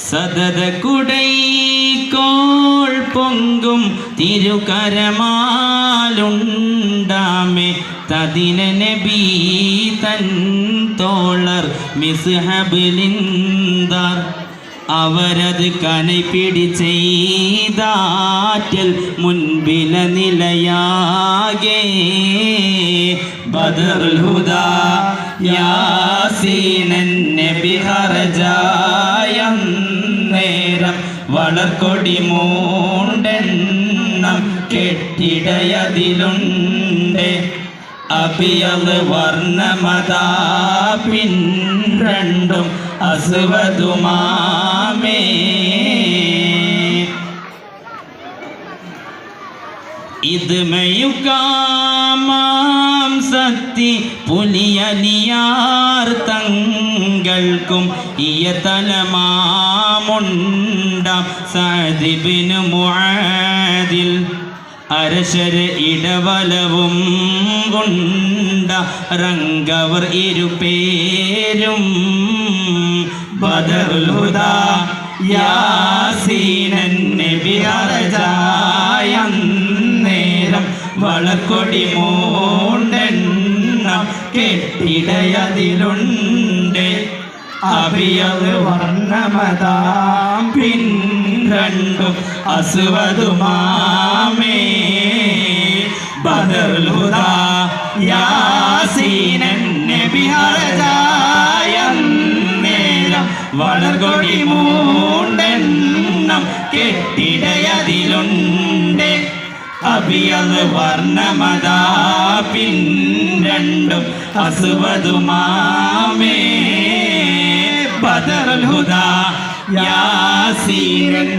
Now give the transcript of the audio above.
സദത കുടൈക്കോൾ പൊങ്കും തിരുകരമാലുണ്ടാമേ തദിന നബി തൻ തോളർ മിസ്ഹബിലിന്ദർ അവരത് കനൈപ്പിടി ചെയ്താറ്റൽ മുൻപില നിലയാകെ ബദറുൽ ഹുദാ യാസീനൻ നബി ഹർജായം നേരം വളർക്കൊടി മൂണ്ടെണ്ണം കെട്ടിടയതിലുണ്ട് അബിയല് വർണ്ണമതാ പിൻരണ്ടും അസ്വദുമാമേ ഇത് മെയുകാമാം സത്തി പുലിയലിയാർ തങ്ങൾക്കും ഇയതലമാമുണ്ടാം സഅദിബ്നു മുആദിൽ അരശര ഇടവലവും കൊണ്ട റങ്കവർ ഇരുപേരും ബദറുൽ ഹുദാ യാസീനൻ നബി ഹർജായം നേരം വളക്കൊടി മൂണ്ടെണ്ണം കെട്ടിടയതിലുണ്ട് അബിയത് വർണ്ണമതാം പിൻരണ്ടും അസ്വദുമാമേ ബദറുൽ ഹുദാ യാസീനൻ നബി ഹർജായം നേരം വളർകൊടി മൂണ്ടെണ്ണം കെട്ടിടയതിലുണ്ട് അബിയത് വർണ്ണമതാ പിൻരണ്ടും അസ്വദുമാമേ ബദറുൽ ഹുദാ യാസീനൻ